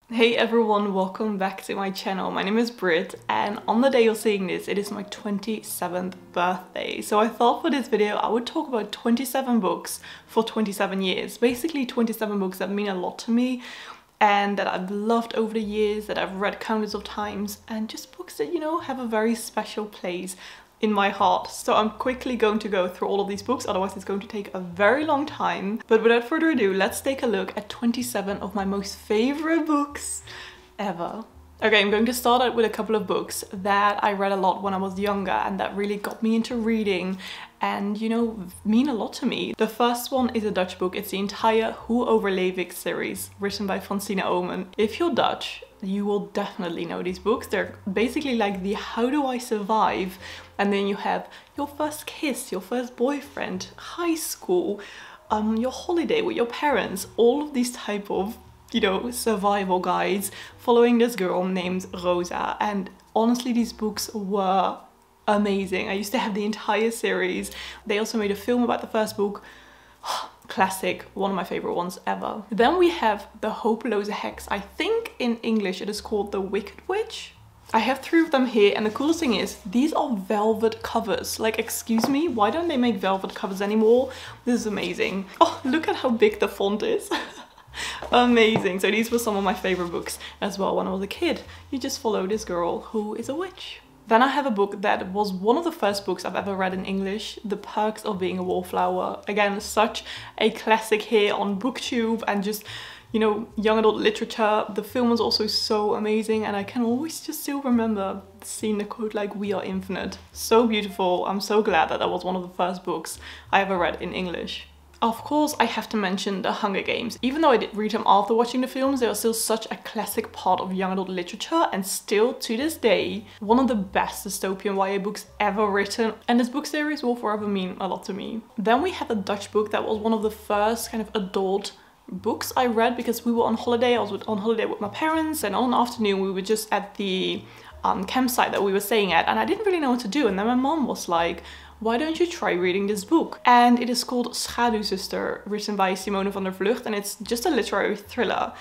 Hey everyone, welcome back to my channel. My name is Britt, and on the day you're seeing this, it is my 27th birthday. So I thought for this video I would talk about 27 books for 27 years. Basically 27 books that mean a lot to me and that I've loved over the years, that I've read countless of times, and just books that, you know, have a very special place in my heart. So I'm quickly going to go through all of these books, otherwise it's going to take a very long time. But without further ado, let's take a look at 27 of my most favorite books ever. Okay, I'm going to start out with a couple of books that I read a lot when I was younger and that really got me into reading and, you know, mean a lot to me. The first one is a Dutch book. It's the entire Hoe Overleef Ik series, written by Francine Omen. If you're Dutch, you will definitely know these books. They're basically like the How Do I Survive? And then you have your first kiss, your first boyfriend, high school, your holiday with your parents, all of these type of, you know, survival guides following this girl named Rosa. And honestly, these books were amazing. I used to have the entire series. They also made a film about the first book. Classic, one of my favorite ones ever. Then we have The Hopelose Hex. I think in English it is called The Wicked Witch. I have 3 of them here, and the coolest thing is these are velvet covers. Like, excuse me, why don't they make velvet covers anymore? This is amazing. Oh, look at how big the font is. Amazing. So these were some of my favorite books as well when I was a kid. You just follow this girl who is a witch. Then I have a book that was one of the first books I've ever read in English, The Perks of Being a Wallflower. Again, such a classic here on BookTube and just, you know, young adult literature. The film was also so amazing, and I can always just still remember seeing the quote like, "We are infinite." So beautiful. I'm so glad that that was one of the first books I ever read in English. Of course, I have to mention The Hunger Games. Even though I did read them after watching the films, they are still such a classic part of young adult literature and still, to this day, one of the best dystopian YA books ever written. And this book series will forever mean a lot to me. Then we have a Dutch book that was one of the first kind of adult books I read because we were on holiday. I was on holiday with my parents, and on an afternoon we were just at the campsite that we were staying at, and I didn't really know what to do. And then my mom was like, "Why don't you try reading this book?" And it is called Schaduwzuster, written by Simone van der Vlucht, and it's just a literary thriller.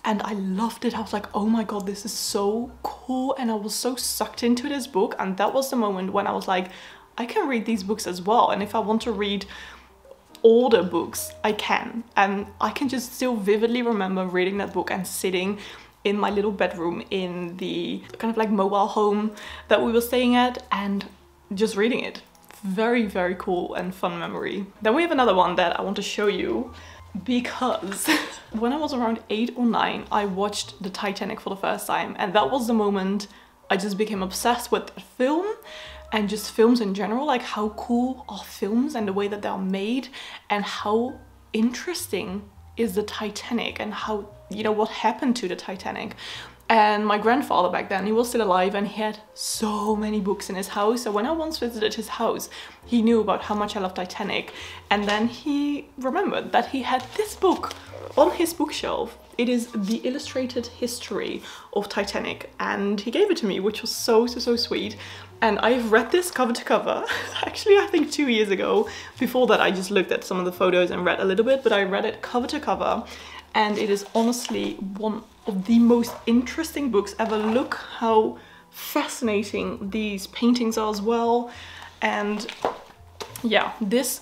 And I loved it. I was like, oh my god, this is so cool. And I was so sucked into this book. And that was the moment when I was like, I can read these books as well. And if I want to read older books, I can. And I can just still vividly remember reading that book and sitting in my little bedroom in the kind of like mobile home that we were staying at and just reading it. Very, very cool and fun memory. Then we have another one that I want to show you because when I was around 8 or 9, I watched the Titanic for the first time, and that was the moment I just became obsessed with the film and just films in general. Like, how cool are films and the way that they are made, and how interesting is the Titanic and how, you know, what happened to the Titanic. And my grandfather back then, he was still alive and he had so many books in his house. So when I once visited his house, he knew about how much I loved Titanic. And then he remembered that he had this book on his bookshelf. It is The Illustrated History of Titanic. And he gave it to me, which was so sweet. And I've read this cover to cover, actually I think 2 years ago. Before that I just looked at some of the photos and read a little bit, but I read it cover to cover. And it is honestly one of the most interesting books ever. Look how fascinating these paintings are as well. And yeah, this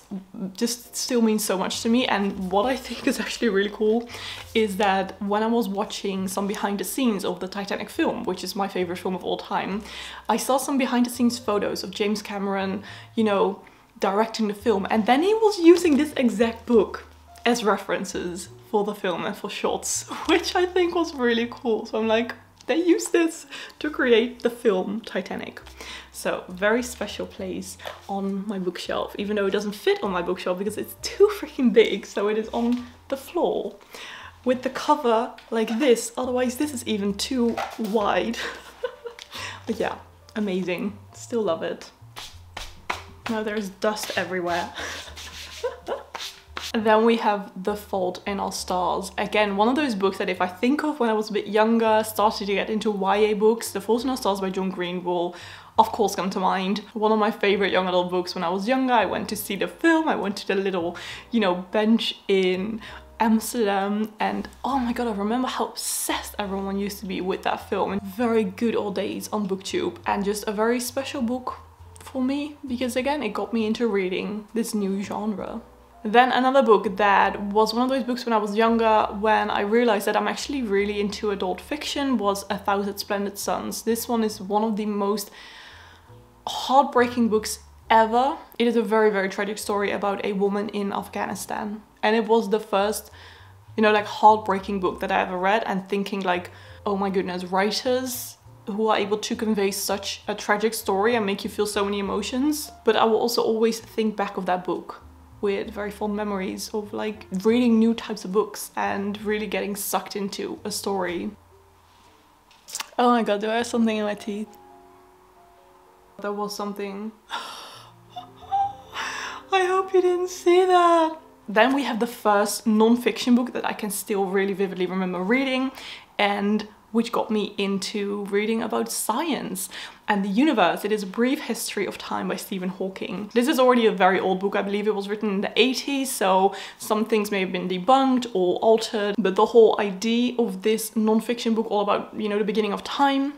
just still means so much to me. And what I think is actually really cool is that when I was watching some behind the scenes of the Titanic film, which is my favorite film of all time, I saw some behind the scenes photos of James Cameron, you know, directing the film. And then he was using this exact book as references for the film and for shots, which I think was really cool. So I'm like, they used this to create the film Titanic. So very special place on my bookshelf, even though it doesn't fit on my bookshelf because it's too freaking big. So it is on the floor with the cover like this. Otherwise this is even too wide. But yeah, amazing. Still love it. Now there's dust everywhere. Then we have The Fault in Our Stars. Again, one of those books that if I think of when I was a bit younger, started to get into YA books, The Fault in Our Stars by John Green will of course come to mind. One of my favorite young adult books when I was younger. I went to see the film, I went to the little, you know, bench in Amsterdam, and oh my god, I remember how obsessed everyone used to be with that film. And very good old days on BookTube, and just a very special book for me because again it got me into reading this new genre. Then another book that was one of those books when I was younger, when I realized that I'm actually really into adult fiction, was A Thousand Splendid Suns. This one is one of the most heartbreaking books ever. It is a very, very tragic story about a woman in Afghanistan, and it was the first, you know, like heartbreaking book that I ever read, and thinking like, oh my goodness, writers who are able to convey such a tragic story and make you feel so many emotions. But I will also always think back of that book with very fond memories of like reading new types of books and really getting sucked into a story. Oh my god, do I have something in my teeth? There was something. I hope you didn't see that. Then we have the first non-fiction book that I can still really vividly remember reading, and which got me into reading about science and the universe. It is A Brief History of Time by Stephen Hawking. This is already a very old book. I believe it was written in the 80s, so some things may have been debunked or altered, but the whole idea of this non-fiction book all about, you know, the beginning of time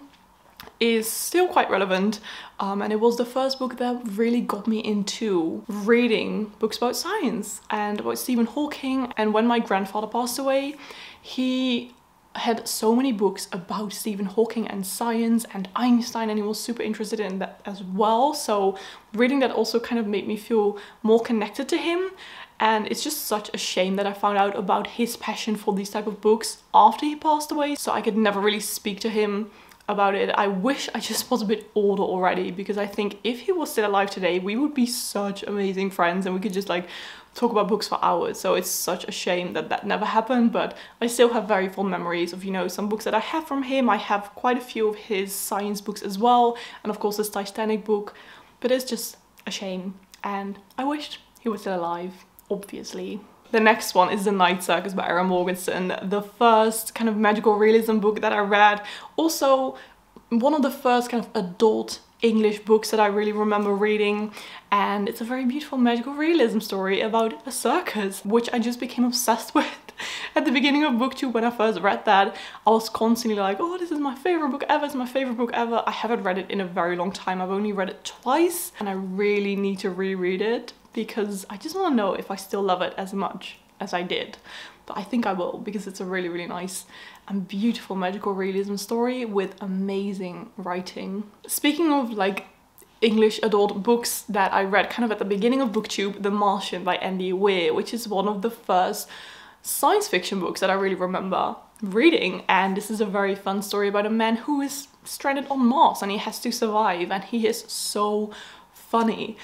is still quite relevant, and it was the first book that really got me into reading books about science and about Stephen Hawking. And when my grandfather passed away, he had so many books about Stephen Hawking and science and Einstein, and he was super interested in that as well. So reading that also kind of made me feel more connected to him. And it's just such a shame that I found out about his passion for these type of books after he passed away, so I could never really speak to him about it. I wish I just was a bit older already, because I think if he was still alive today, we would be such amazing friends and we could just like talk about books for hours. So it's such a shame that that never happened, but I still have very fond memories of, you know, some books that I have from him. I have quite a few of his science books as well, and of course this Titanic book, but it's just a shame and I wished he was still alive, obviously. The next one is The Night Circus by Erin Morgenstern, the first kind of magical realism book that I read. Also one of the first kind of adult English books that I really remember reading, and it's a very beautiful magical realism story about a circus, which I just became obsessed with. At the beginning of BookTube, when I first read that, I was constantly like, oh, this is my favorite book ever, it's my favorite book ever. I haven't read it in a very long time. I've only read it twice, and I really need to reread it because I just want to know if I still love it as much as I did. But I think I will, because it's a really, really nice and beautiful magical realism story with amazing writing. Speaking of like English adult books that I read kind of at the beginning of BookTube, The Martian by Andy Weir, which is one of the first science fiction books that I really remember reading. And this is a very fun story about a man who is stranded on Mars and he has to survive, and he is so funny.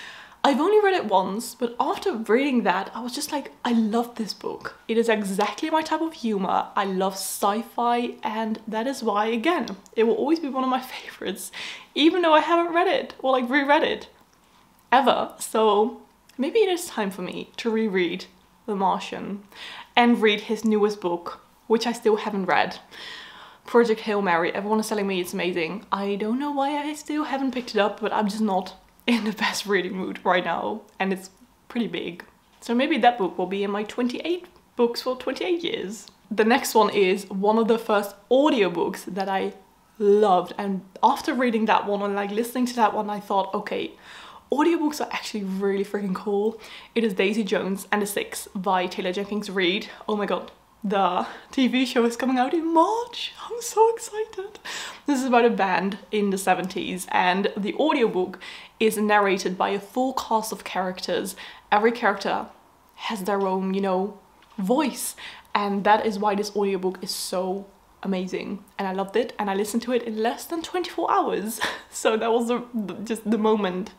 I've only read it once, but after reading that, I was just like, I love this book. It is exactly my type of humor. I love sci-fi, and that is why, again, it will always be one of my favorites, even though I haven't read it or like reread it ever. So maybe it is time for me to reread The Martian and read his newest book, which I still haven't read. Project Hail Mary. Everyone is telling me it's amazing. I don't know why I still haven't picked it up, but I'm just not in the best reading mood right now, and it's pretty big. So maybe that book will be in my 28 books for 28 years. The next one is one of the first audiobooks that I loved, and after reading that one and like listening to that one, I thought, okay, audiobooks are actually really freaking cool. It is Daisy Jones and the Six by Taylor Jenkins Reid. Oh my god, the TV show is coming out in March. I'm so excited. This is about a band in the 70s, and the audiobook is narrated by a full cast of characters. Every character has their own, you know, voice, and that is why this audiobook is so amazing. And I loved it, and I listened to it in less than 24 hours. So that was just the moment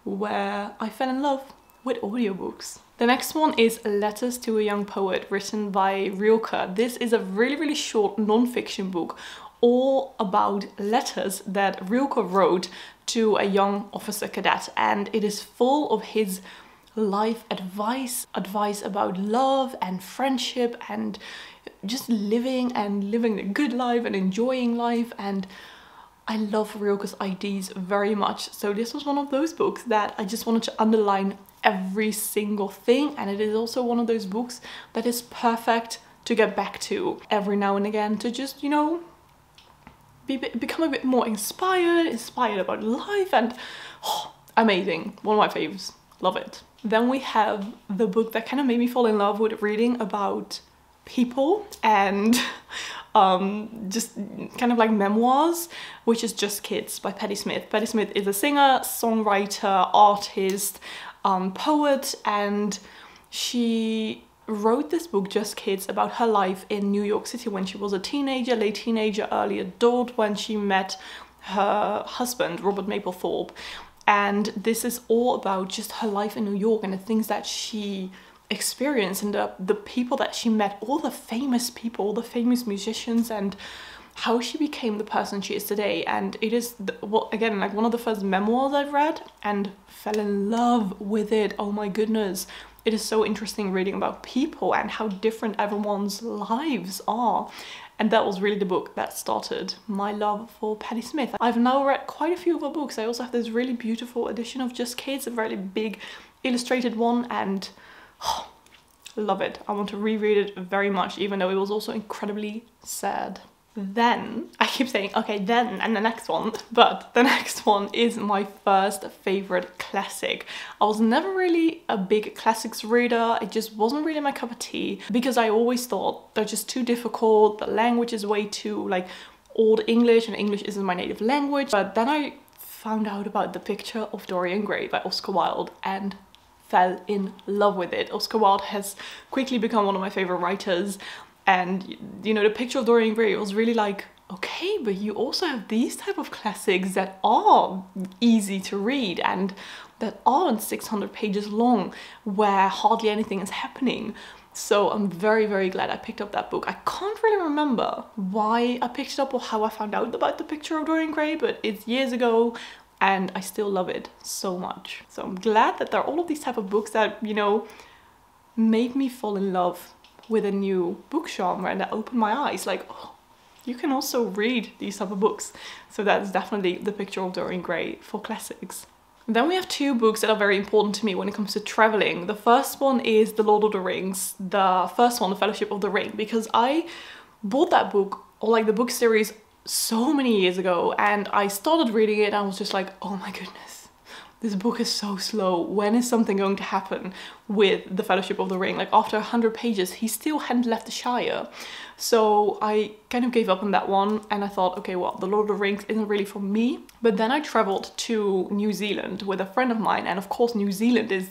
where I fell in love with audiobooks. The next one is Letters to a Young Poet, written by Rilke. This is a really, really short non-fiction book all about letters that Rilke wrote to a young officer cadet, and it is full of his life advice about love and friendship and just living a good life and enjoying life. And I love Rilke's ideas very much, so this was one of those books that I just wanted to underline every single thing, and it is also one of those books that is perfect to get back to every now and again, to just, you know, become a bit more inspired about life, and amazing. One of my faves. Love it. Then we have the book that kind of made me fall in love with reading about people and just kind of like memoirs, which is Just Kids by Patti Smith. Patti Smith is a singer, songwriter, artist, poet, and she wrote this book, Just Kids, about her life in New York City when she was a teenager, late teenager, early adult, when she met her husband, Robert Mapplethorpe. And this is all about just her life in New York and the things that she experienced and the people that she met, all the famous people, all the famous musicians, and how she became the person she is today. And it is, well, again, like one of the first memoirs I've read and fell in love with it. Oh my goodness. It is so interesting reading about people and how different everyone's lives are. And that was really the book that started my love for Patti Smith. I've now read quite a few of her books. I also have this really beautiful edition of Just Kids, a really big illustrated one, and love it. I want to reread it very much, even though it was also incredibly sad. Then, I keep saying, okay, then, and the next one, but the next one is my first favorite classic. I was never really a big classics reader. It just wasn't really my cup of tea, because I always thought they're just too difficult. The language is way too like old English, and English isn't my native language. But then I found out about The Picture of Dorian Gray by Oscar Wilde and fell in love with it. Oscar Wilde has quickly become one of my favorite writers. And, you know, The Picture of Dorian Gray was really like, okay, but you also have these type of classics that are easy to read and that aren't 600 pages long, where hardly anything is happening. So I'm very, very glad I picked up that book. I can't really remember why I picked it up or how I found out about The Picture of Dorian Gray, but it's years ago and I still love it so much. So I'm glad that there are all of these type of books that, you know, make me fall in love with a new book genre and that opened my eyes, like, oh, you can also read these type of books. So that's definitely The Picture of Dorian Gray for classics. Then we have two books that are very important to me when it comes to traveling. The first one is The Lord of the Rings, the first one, The Fellowship of the Ring, because I bought that book, or like the book series, so many years ago, and I started reading it and I was just like, oh my goodness, this book is so slow. When is something going to happen with The Fellowship of the Ring? Like after 100 pages, he still hadn't left the Shire. So I kind of gave up on that one and I thought, okay, well, The Lord of the Rings isn't really for me. But then I traveled to New Zealand with a friend of mine, and of course New Zealand is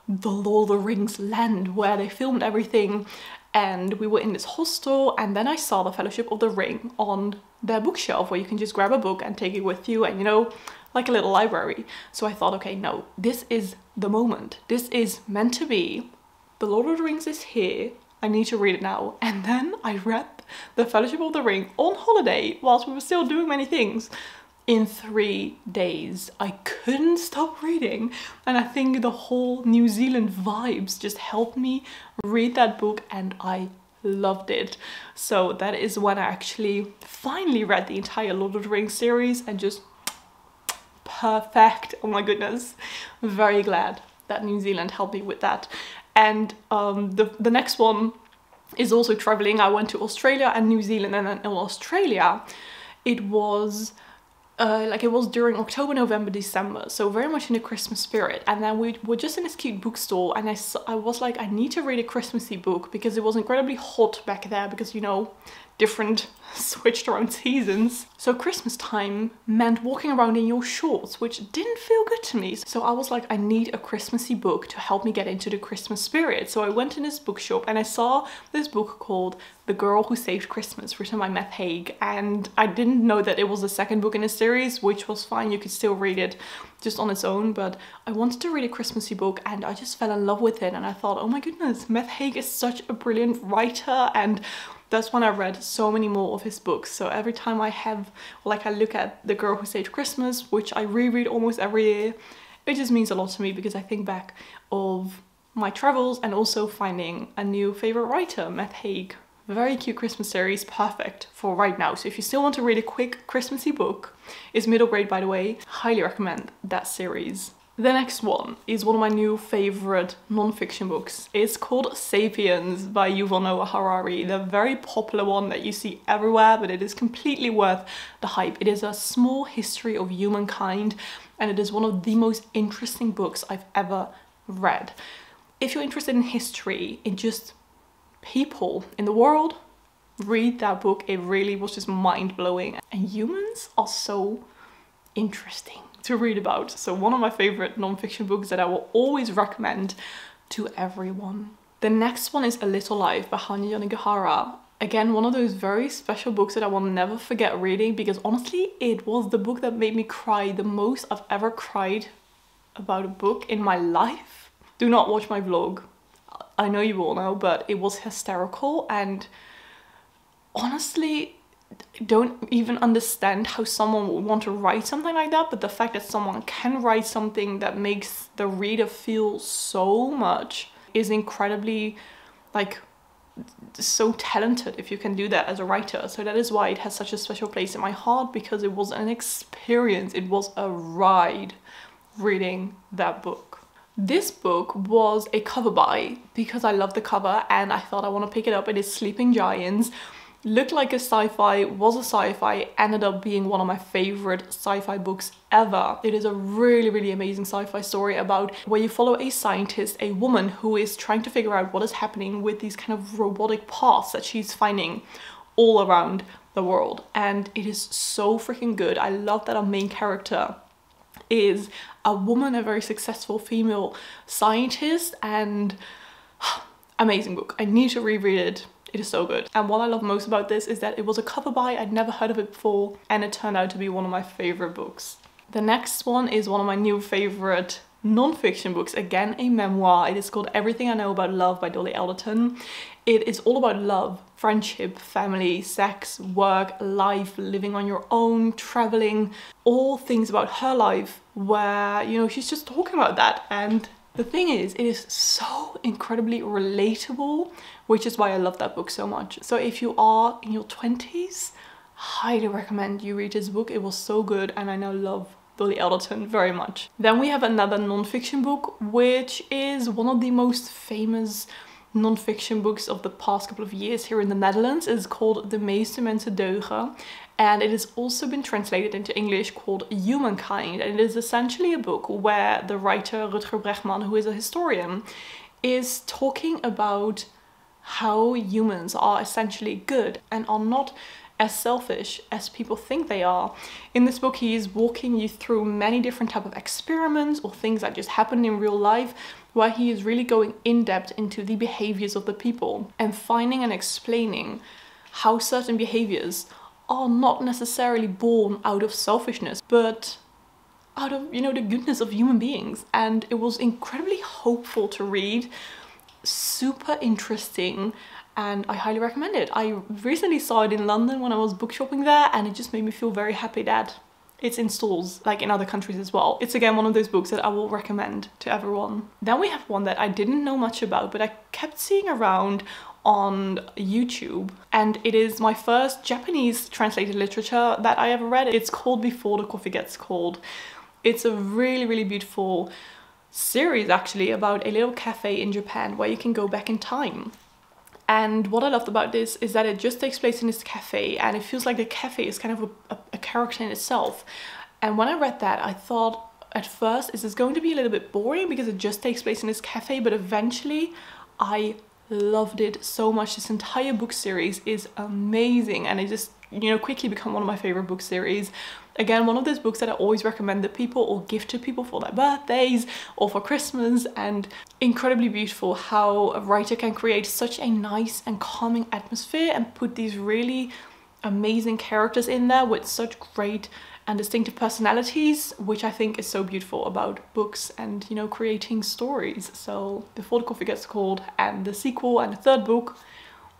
the Lord of the Rings land where they filmed everything. And we were in this hostel, and then I saw The Fellowship of the Ring on their bookshelf where you can just grab a book and take it with you, and you know, like a little library. So I thought, okay, no, this is the moment. This is meant to be. The Lord of the Rings is here. I need to read it now. And then I read The Fellowship of the Ring on holiday whilst we were still doing many things in 3 days. I couldn't stop reading. And I think the whole New Zealand vibes just helped me read that book, and I loved it. So that is when I actually finally read the entire Lord of the Rings series, and just perfect. Oh my goodness. I'm very glad that New Zealand helped me with that. And the next one is also traveling. I went to Australia and New Zealand, and then in Australia it was it was during October, November, December, so very much in the Christmas spirit. And then we were just in this cute bookstore, and I was like, I need to read a Christmassy book, because it was incredibly hot back there, because, you know, different switched around seasons. So Christmas time meant walking around in your shorts, which didn't feel good to me. So I was like, I need a Christmassy book to help me get into the Christmas spirit. So I went in this bookshop and I saw this book called The Girl Who Saved Christmas, written by Matt Haig. And I didn't know that it was the second book in a series, which was fine. You could still read it just on its own, but I wanted to read a Christmassy book and I just fell in love with it. And I thought, oh my goodness, Matt Haig is such a brilliant writer, and that's when I read so many more of his books. So every time I look at The Girl Who Saved Christmas, which I reread almost every year, it just means a lot to me, because I think back of my travels and also finding a new favorite writer, Matt Haig. Very cute Christmas series, perfect for right now. So if you still want to read a quick Christmassy book, it's middle grade, by the way, highly recommend that series. The next one is one of my new favorite non-fiction books. It's called Saivions by Yuval Noah Harari, the very popular one that you see everywhere, but it is completely worth the hype. It is a small history of humankind, and it is one of the most interesting books I've ever read. If you're interested in history, in just people in the world, read that book. It really was just mind-blowing, and humans are so interesting to read about. So one of my favorite non-fiction books that I will always recommend to everyone. The next one is A Little Life by Hanya Yanagihara. Again, one of those very special books that I will never forget reading, because honestly, it was the book that made me cry the most I've ever cried about a book in my life. Do not watch my vlog. I know you all know, but it was hysterical, and honestly, don't even understand how someone would want to write something like that, but the fact that someone can write something that makes the reader feel so much is incredibly, like, so talented if you can do that as a writer. So that is why it has such a special place in my heart, because it was an experience, it was a ride reading that book. This book was a cover buy because I love the cover and I thought I want to pick it up. It is Sleeping Giants. Looked like a sci-fi, was a sci-fi, ended up being one of my favorite sci-fi books ever. It is a really amazing sci-fi story about where you follow a scientist, a woman who is trying to figure out what is happening with these kind of robotic parts that she's finding all around the world. And it is so freaking good. I love that our main character is a woman, a very successful female scientist, and amazing book. I need to reread it. It is so good. And what I love most about this is that it was a cover buy. I'd never heard of it before, and it turned out to be one of my favorite books. The next one is one of my new favorite non-fiction books. Again, a memoir. It is called Everything I Know About Love by Dolly Alderton. It is all about love, friendship, family, sex, work, life, living on your own, traveling, all things about her life where, you know, she's just talking about that. And the thing is, it is so incredibly relatable, which is why I love that book so much. So if you are in your 20s, highly recommend you read this book. It was so good, and I now love Dolly Alderton very much. Then we have another non-fiction book, which is one of the most famous non-fiction books of the past couple of years here in the Netherlands. It's called De meeste mensen deugen, and it has also been translated into English called Humankind. And it is essentially a book where the writer Rutger Bregman, who is a historian, is talking about how humans are essentially good and are not as selfish as people think they are. In this book, he is walking you through many different types of experiments or things that just happen in real life, where he is really going in depth into the behaviors of the people and finding and explaining how certain behaviors are not necessarily born out of selfishness, but out of, you know, the goodness of human beings. And it was incredibly hopeful to read, super interesting, and I highly recommend it. I recently saw it in London when I was book shopping there, and it just made me feel very happy that it's in stores, like in other countries as well. It's again one of those books that I will recommend to everyone. Then we have one that I didn't know much about, but I kept seeing around on YouTube, and it is my first Japanese translated literature that I ever read. It's called Before the Coffee Gets Cold. It's a really beautiful series actually about a little cafe in Japan where you can go back in time. And what I loved about this is that it just takes place in this cafe, and it feels like the cafe is kind of a character in itself. And when I read that, I thought at first, is this going to be a little bit boring because it just takes place in this cafe? But eventually I loved it so much. This entire book series is amazing, and it just, you know, quickly become one of my favorite book series. Again, one of those books that I always recommend to people or gift to people for their birthdays or for Christmas. And incredibly beautiful how a writer can create such a nice and calming atmosphere and put these really amazing characters in there with such great and distinctive personalities, which I think is so beautiful about books and, you know, creating stories. So Before the Coffee Gets Cold and the sequel and the third book,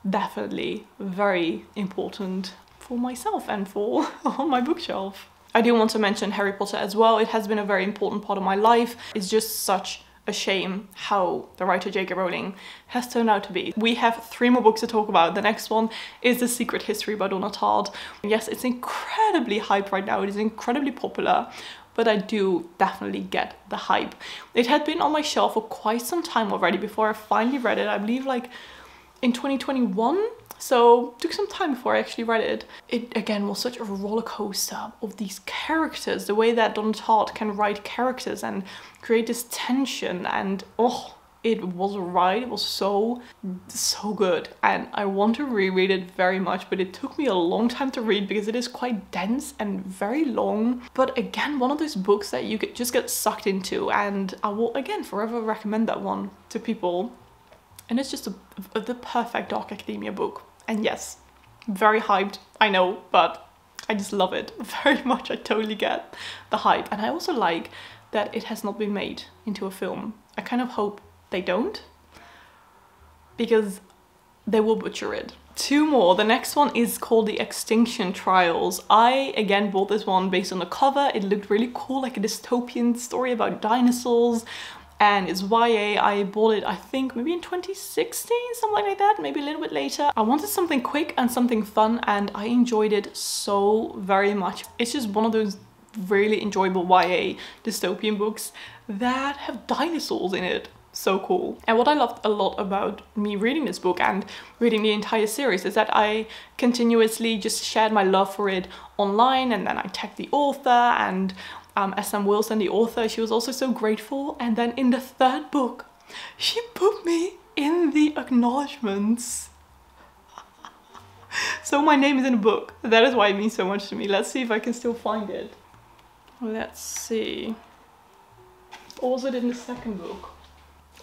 definitely very important for myself and for on my bookshelf. I do want to mention Harry Potter as well. It has been a very important part of my life. It's just such a shame how the writer J.K. Rowling has turned out to be. We have 3 more books to talk about. The next one is The Secret History by Donna Tartt. Yes, it's incredibly hyped right now. It is incredibly popular, but I do definitely get the hype. It had been on my shelf for quite some time already before I finally read it, I believe like in 2021. So it took some time before I actually read it. It again was such a roller coaster of these characters, the way that Don Todd can write characters and create this tension, and oh, it was a ride. It was so good, and I want to reread it very much, but it took me a long time to read because it is quite dense and very long. But again, one of those books that you just get sucked into, and I will again forever recommend that one to people. And it's just the perfect dark academia book. And yes, very hyped, I know, but I just love it very much. I totally get the hype. And I also like that it has not been made into a film. I kind of hope they don't, because they will butcher it. Two more. The next one is called The Extinction Trials. I again bought this one based on the cover. It looked really cool, like a dystopian story about dinosaurs. And it's YA. I bought it, I think, maybe in 2016, something like that, maybe a little bit later. I wanted something quick and something fun, and I enjoyed it so very much. It's just one of those really enjoyable YA dystopian books that have dinosaurs in it. So cool. And what I loved a lot about me reading this book and reading the entire series is that I continuously just shared my love for it online, and then I tagged the author, and SM Wilson, the author, she was also so grateful. And then in the third book, she put me in the acknowledgements. So my name is in a book. That is why it means so much to me. Let's see if I can still find it. Let's see. Or was it in the second book?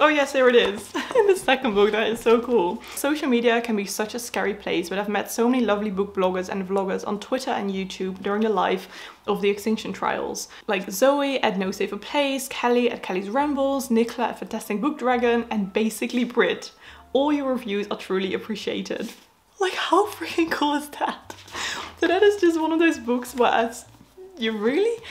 Oh yes, there it is. In the second book. That is so cool. Social media can be such a scary place, but I've met so many lovely book bloggers and vloggers on Twitter and YouTube during the life of the Extinction Trials. Like Zoe at No Safer Place, Kelly at Kelly's Rambles, Nicola at Fantastic Book Dragon, and basically Britt. All your reviews are truly appreciated. Like, how freaking cool is that? So that is just one of those books where you really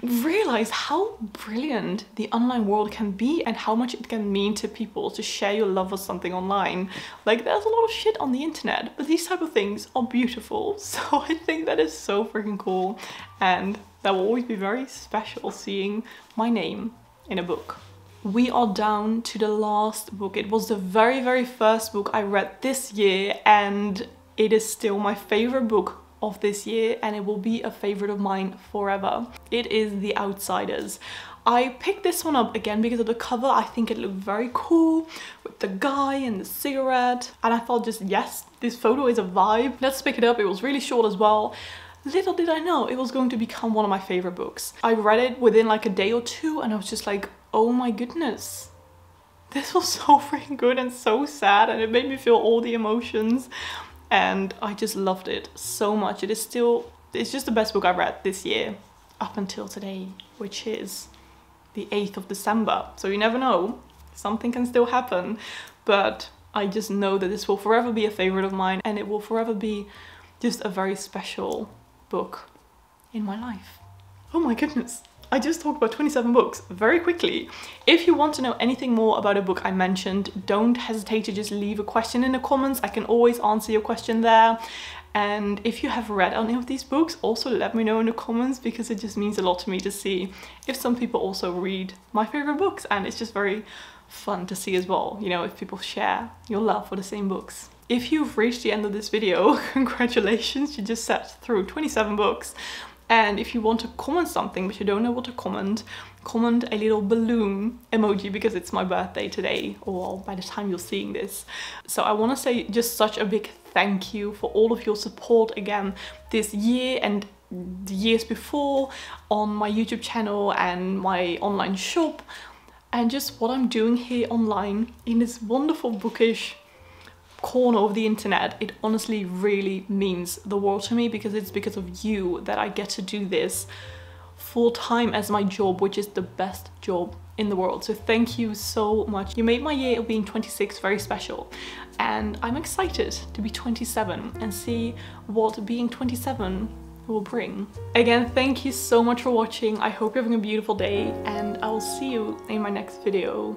realize how brilliant the online world can be and how much it can mean to people to share your love for something online. Like, there's a lot of shit on the internet, but these type of things are beautiful. So I think that is so freaking cool, and that will always be very special seeing my name in a book. We are down to the last book. It was the very first book I read this year, and it is still my favorite book of this year, and it will be a favorite of mine forever. It is The Outsiders. I picked this one up again because of the cover. I think it looked very cool with the guy and the cigarette, and I thought just, yes, this photo is a vibe. Let's pick it up. It was really short as well. Little did I know it was going to become one of my favorite books. I read it within like a day or two, and I was just like, oh my goodness. This was so freaking good and so sad, and it made me feel all the emotions. And I just loved it so much. It's just the best book I've read this year up until today, which is the 8th of December. So you never know, something can still happen. But I just know that this will forever be a favorite of mine, and it will forever be just a very special book in my life. Oh my goodness. I just talked about 27 books very quickly. If you want to know anything more about a book I mentioned, don't hesitate to just leave a question in the comments. I can always answer your question there. And if you have read any of these books, also let me know in the comments, because it just means a lot to me to see if some people also read my favorite books, and it's just very fun to see as well, you know, if people share your love for the same books. If you've reached the end of this video, congratulations, you just sat through 27 books. And if you want to comment something but you don't know what to comment, comment a little balloon emoji, because it's my birthday today, or by the time you're seeing this. So I want to say just such a big thank you for all of your support again this year and the years before on my YouTube channel and my online shop, and just what I'm doing here online in this wonderful bookish corner of the internet. It honestly really means the world to me, because it's because of you that I get to do this full time as my job, which is the best job in the world. So thank you so much. You made my year of being 26 very special, and I'm excited to be 27 and see what being 27 will bring. Again, thank you so much for watching. I hope you're having a beautiful day, and I will see you in my next video.